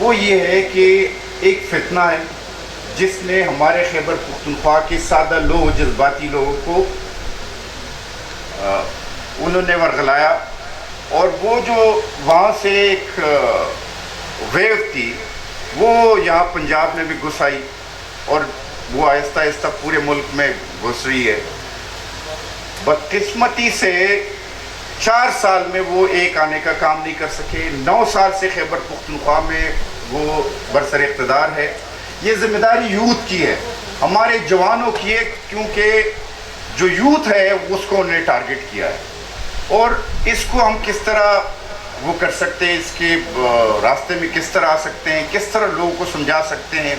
وہ یہ ہے کہ ایک فتنہ ہے جس نے ہمارے خیبر پختونخوا کے سادہ لوگ جذباتی لوگوں کو انہوں نے ورغلایا، اور وہ جو وہاں سے ایک ویو تھی وہ یہاں پنجاب میں بھی گھس آئی، اور وہ آہستہ آہستہ پورے ملک میں گھس رہی ہے۔ بدقسمتی سے 4 سال میں وہ ایک آنے کا کام نہیں کر سکے۔ 9 سال سے خیبر پختونخوا میں وہ برسر اقتدار ہے۔ یہ ذمہ داری یوتھ کی ہے، ہمارے جوانوں کی ہے، کیونکہ جو یوتھ ہے اس کو انہوں نے ٹارگٹ کیا ہے، اور اس کو ہم کس طرح وہ کر سکتے ہیں، اس کے راستے میں کس طرح آ سکتے ہیں، کس طرح لوگوں کو سمجھا سکتے ہیں۔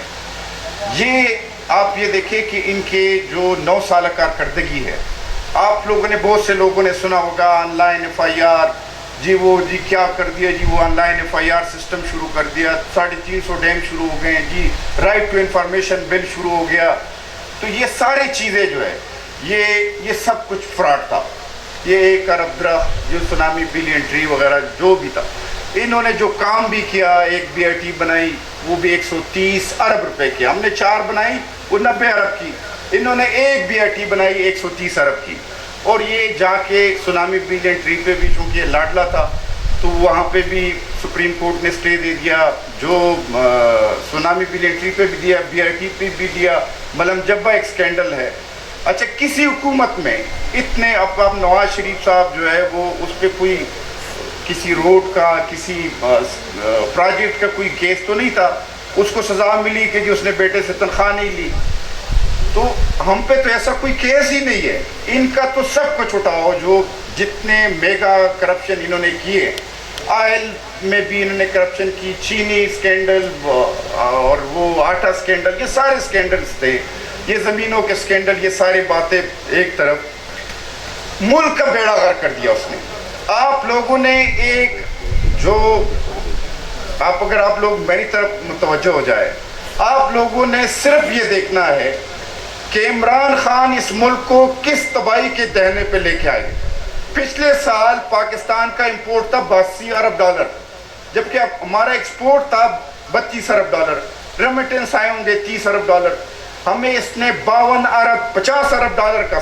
یہ آپ یہ دیکھیں کہ ان کے جو 9 سالہ کارکردگی ہے، آپ لوگوں نے بہت سے لوگوں نے سنا ہوگا آن لائن FIR، جی کیا کر دیا جی، وہ آن لائن FIR سسٹم شروع کر دیا، 350 ڈیم شروع ہو گئے ہیں جی، رائٹ ٹو انفارمیشن بل شروع ہو گیا۔ تو یہ سارے چیزیں جو ہے یہ سب کچھ فراڈ تھا۔ یہ 1 ارب درخت، جو سونامی بلین ٹری وغیرہ جو بھی تھا، انہوں نے جو کام بھی کیا، ایک BIT بنائی وہ بھی 130 ارب روپے کی، ہم نے 4 بنائی وہ 90 ارب کی، انہوں نے ایک BIT بنائی 130 ارب کی۔ اور یہ جا کے سونامی بلین ٹری پہ بھی چونکہ یہ لاڈلا تھا تو وہاں پہ بھی سپریم کورٹ نے اسٹے دے دیا، جو سونامی بلین ٹری پہ بھی دیا، BIT پہ بھی دیا۔ ملم جبہ ایک سکینڈل ہے۔ اچھا، کسی حکومت میں اتنے اب نواز شریف صاحب جو ہے وہ اس پہ کوئی کسی روڈ کا کسی پروجیکٹ کا کوئی کیس تو نہیں تھا، اس کو سزا ملی کہ جی اس نے بیٹے سے تنخواہ نہیں لی، تو ہم پہ تو ایسا کوئی کیس ہی نہیں ہے۔ ان کا تو سب کچھ اٹھاؤ، جو جتنے میگا کرپشن انہوں نے کیے، آئل میں بھی انہوں نے کرپشن کی، چینی سکینڈل اور وہ آٹا سکینڈل، یہ سارے سکینڈلز تھے، یہ زمینوں کے سکینڈل، یہ ساری باتیں ایک طرف، ملک کا بیڑا غرق کر دیا اس نے۔ آپ لوگوں نے ایک جو اگر آپ لوگ میری طرف متوجہ ہو جائے، آپ لوگوں نے صرف یہ دیکھنا ہے کہ عمران خان اس ملک کو کس تباہی کے دہنے پہ لے کے آئے۔ پچھلے سال پاکستان کا امپورٹ تھا 82 ارب ڈالر، جبکہ ہمارا ایکسپورٹ تھا 32 ارب ڈالر، ریمیٹنس آئے ہوں گے 30 ارب ڈالر، ہمیں اس نے 50 ارب ڈالر کا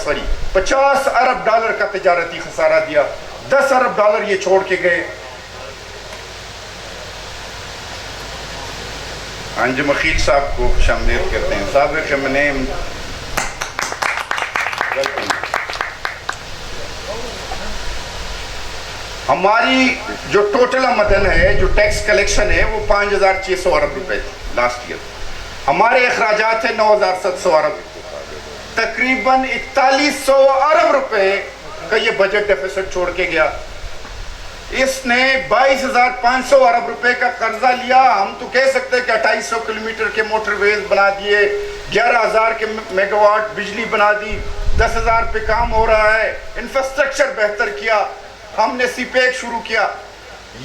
50 ارب ڈالر کا تجارتی خسارہ دیا، 10 ارب ڈالر یہ چھوڑ کے گئے۔ انجم اخیل صاحب کو خوش آمدید کہتے ہیں، سابق منیم، ہماری جو ٹوٹل آمدن ہے، جو ٹیکس کلیکشن ہے، وہ 5600 ارب روپے تھی لاسٹ ایئر، ہمارے اخراجات ہیں 9700 ارب، تقریباً 4100 ارب روپے کا یہ بجٹ ڈیفیسٹ چھوڑ کے گیا۔ اس نے 22500 ارب روپے کا قرضہ لیا۔ ہم تو کہہ سکتے ہیں کہ 2800 کلومیٹر کے موٹر ویز بنا دیے، 11000 کے میگا واٹ بجلی بنا دی، 10000 پہ کام ہو رہا ہے، انفراسٹرکچر بہتر کیا، ہم نے سی پیک شروع کیا۔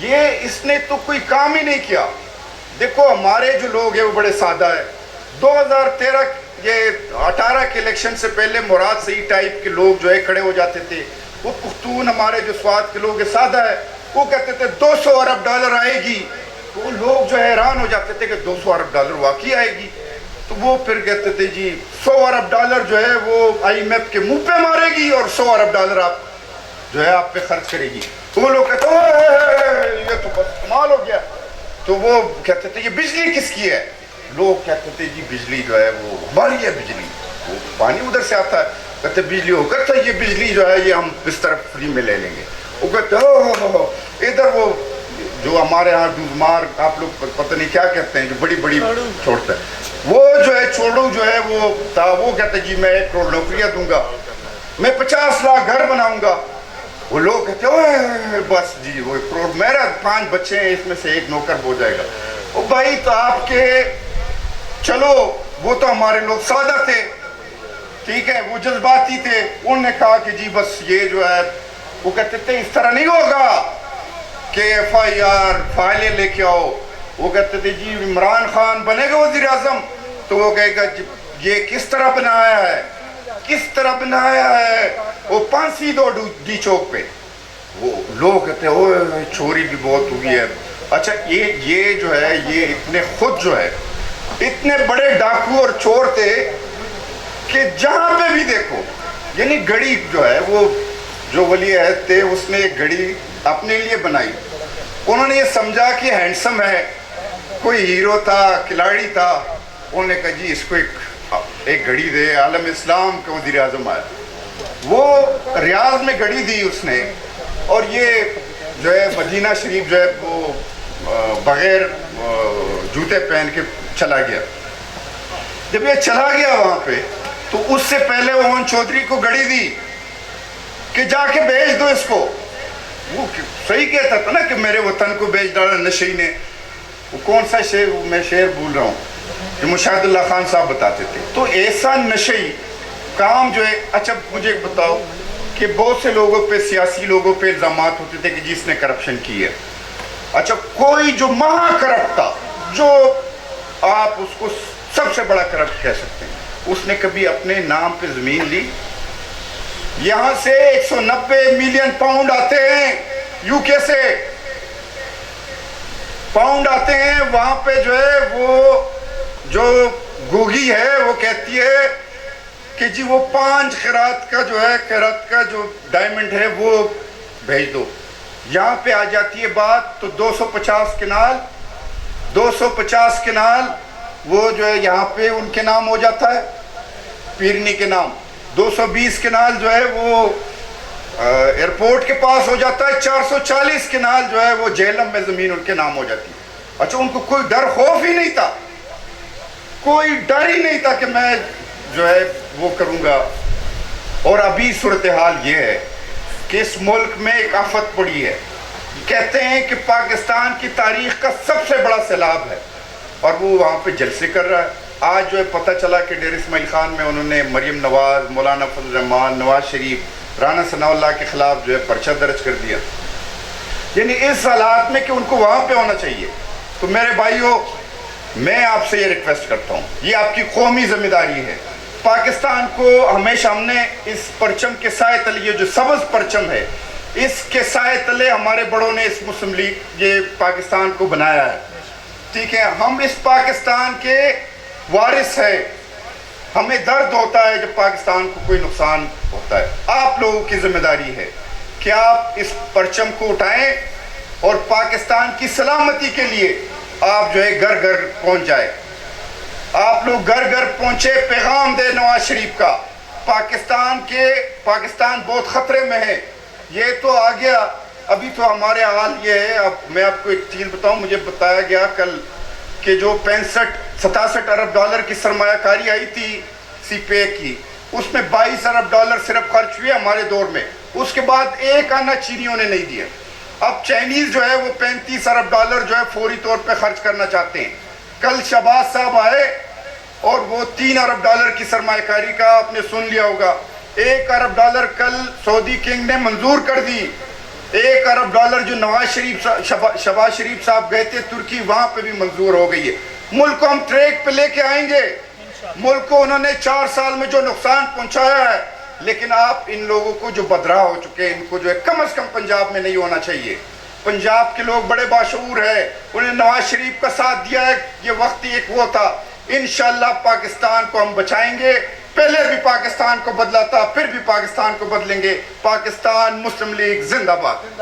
یہ اس نے تو کوئی کام ہی نہیں کیا۔ دیکھو ہمارے جو لوگ ہیں وہ بڑے سادہ ہیں۔ 18 کے الیکشن سے پہلے مراد صحیح ٹائپ کے لوگ جو ہے کھڑے ہو جاتے تھے، وہ پختون ہمارے جو سوات کے لوگ ہیں سادہ ہے، وہ کہتے تھے 200 ارب ڈالر آئے گی، تو وہ لوگ جو حیران ہو جاتے تھے کہ 200 ارب ڈالر واقعی آئے گی، تو وہ پھر کہتے تھے جی 100 ارب ڈالر جو ہے وہ IMF کے منہ پہ مارے گی اور 100 ارب ڈالر آپ جو ہے آپ پہ خرچ کرے گی۔ تو وہ لوگ کہتے ہیں یہ تو بس کمال ہو گیا۔ تو وہ کہتے تھے یہ بجلی کس کی ہے؟ لوگ کہتے تھے جی بجلی جو ہے وہ ہماری ہے، بجلی وہ پانی ادھر سے آتا ہے، کہتے بجلی ہو کر یہ بجلی جو ہے یہ ہم اس طرف فری میں لے لیں گے۔ وہ کہتے ادھر وہ جو ہمارے ہاں ڈوزمار آپ لوگ پتہ نہیں کیا کہتے ہیں، جو بڑی بڑی چھوڑتا ہے، وہ جو ہے چھوڑو جو ہے وہ تھا، وہ کہتے جی میں 1 کروڑ نوکریاں دوں گا، میں 50 لاکھ گھر بناؤں گا۔ وہ لوگ کہتے ہیں بس جی وہ 1 کروڑ، میرا 5 بچے ہیں اس میں سے 1 نوکر ہو جائے گا۔ وہ بھائی تو آپ کے چلو وہ تو ہمارے لوگ سادہ تھے، ٹھیک ہے، وہ جذباتی تھے، انہوں نے کہا کہ جی بس یہ جو ہے، وہ کہتے تھے اس طرح نہیں ہوگا کہ FIR فائلیں لے کے آؤ۔ وہ کہتے تھے جی عمران خان بنے گا وزیر اعظم تو وہ کہے گا یہ کس طرح بنایا ہے، کس طرح بنایا ہے، وہ 5 ڈی چوک پہ وہ لوگ کہتے ہیں اوہ چوری بھی بہت ہوئی ہے، اچھا یہ جو ہے یہ اتنے خود جو ہے اتنے بڑے ڈاکو اور چور تھے کہ جہاں پہ بھی دیکھو یعنی گھڑی جو ہے وہ جو ولی عہد تھے اس نے ایک گھڑی اپنے لیے بنائی. انہوں نے یہ سمجھا کہ ہینڈسم ہے, کوئی ہیرو تھا, کھلاڑی تھا. انہوں نے کہا جی اس کو ایک گھڑی دے. عالم اسلام کا وزیر اعظم آیا, وہ ریاض میں گھڑی دی اس نے, اور یہ جو ہے مدینہ شریف جو ہے وہ بغیر جوتے پہن کے چلا گیا. جب یہ چلا گیا وہاں پہ تو اس سے پہلے اوون چودھری کو گھڑی دی کہ جا کے بیچ دو اس کو. وہ صحیح کہتا تھا نا کہ میرے وطن کو بیچ ڈالا نشئی نے. وہ کون سا شعر, میں شعر بھول رہا ہوں, جو مشاہد اللہ خان صاحب بتاتے تھے. تو ایسا نشئی کام جو ہے. اچھا مجھے بتاؤ کہ بہت سے لوگوں پہ, سیاسی لوگوں پہ الزامات ہوتے تھے کہ جس نے کرپشن کی ہے. اچھا کوئی جو مہا کرپٹ تھا, جو آپ اس کو سب سے بڑا کرپٹ کہہ سکتے ہیں, اس نے کبھی اپنے نام پہ زمین لی؟ یہاں سے 190 ملین پاؤنڈ آتے ہیں, یو کے سے پاؤنڈ آتے ہیں. وہاں پہ جو ہے وہ جو گوگی ہے وہ کہتی ہے کہ جی وہ 5 خیرات کا جو ہے, خیرات کا جو ڈائمنڈ ہے وہ بھیج دو. یہاں پہ آ جاتی ہے بات تو 250 کنال 250 کنال وہ جو ہے یہاں پہ ان کے نام ہو جاتا ہے, پیرنی کے نام. 220 کنال جو ہے وہ ایئرپورٹ کے پاس ہو جاتا ہے. 440 کنال جو ہے وہ جہلم میں زمین ان کے نام ہو جاتی ہے. اچھا ان کو کوئی ڈر خوف ہی نہیں تھا, کوئی ڈر ہی نہیں تھا کہ میں جو ہے وہ کروں گا. اور ابھی صورتحال یہ ہے کہ اس ملک میں ایک آفت پڑی ہے. کہتے ہیں کہ پاکستان کی تاریخ کا سب سے بڑا سیلاب ہے, اور وہ وہاں پہ جلسے کر رہا ہے. آج جو ہے پتہ چلا کہ ڈیر اسماعیل خان میں انہوں نے مریم نواز, مولانا فضل الرحمان, نواز شریف, رانا ثناء اللہ کے خلاف جو ہے پرچہ درج کر دیا. یعنی اس حالات میں کہ ان کو وہاں پہ ہونا چاہیے. تو میرے بھائیوں, میں آپ سے یہ ریکویسٹ کرتا ہوں, یہ آپ کی قومی ذمہ داری ہے. پاکستان کو ہمیشہ ہم نے اس پرچم کے سائے تلے, یہ جو سبز پرچم ہے, اس کے سائے تلے ہمارے بڑوں نے اس مسلم لیگ یہ پاکستان کو بنایا ہے. ٹھیک ہے, ہم اس پاکستان کے وارث ہے. ہمیں درد ہوتا ہے جب پاکستان کو کوئی نقصان ہوتا ہے. آپ لوگوں کی ذمہ داری ہے کہ آپ اس پرچم کو اٹھائیں اور پاکستان کی سلامتی کے لیے آپ جو ہے گھر گھر پہنچ جائے. آپ لوگ گھر گھر پہنچے, پیغام دے نواز شریف کا. پاکستان بہت خطرے میں ہے. یہ تو آ گیا, ابھی تو ہمارے حال یہ ہے. اب میں آپ کو ایک چیز بتاؤں, مجھے بتایا گیا کل کہ جو 65-67 ارب ڈالر کی سرمایہ کاری آئی تھی سی پی اے کی, اس میں 22 ارب ڈالر صرف خرچ ہوئے ہمارے دور میں. اس کے بعد ایک آنا چینیوں نے نہیں دیا. اب چائنیز جو ہے وہ 35 ارب ڈالر جو ہے فوری طور پہ خرچ کرنا چاہتے ہیں. کل شہباز صاحب آئے اور وہ 3 ارب ڈالر کی سرمایہ کاری کا آپ نے سن لیا ہوگا. 1 ارب ڈالر کل سعودی کنگ نے منظور کر دی. 1 ارب ڈالر جو شہباز شریف صاحب گئے تھے ترکی, وہاں پہ بھی منظور ہو گئی ہے. ملک کو ہم ٹریک پہ لے کے آئیں گے. ملک کو انہوں نے 4 سال میں جو نقصان پہنچایا ہے, لیکن آپ ان لوگوں کو جو بدراہ ہو چکے ہیں, ان کو جو ہے کم از کم پنجاب میں نہیں ہونا چاہیے. پنجاب کے لوگ بڑے باشعور ہیں, انہیں نواز شریف کا ساتھ دیا ہے. یہ وقت ایک وہ تھا. انشاءاللہ پاکستان کو ہم بچائیں گے. پہلے بھی پاکستان کو بدلا تھا, پھر بھی پاکستان کو بدلیں گے. پاکستان مسلم لیگ زندہ باد.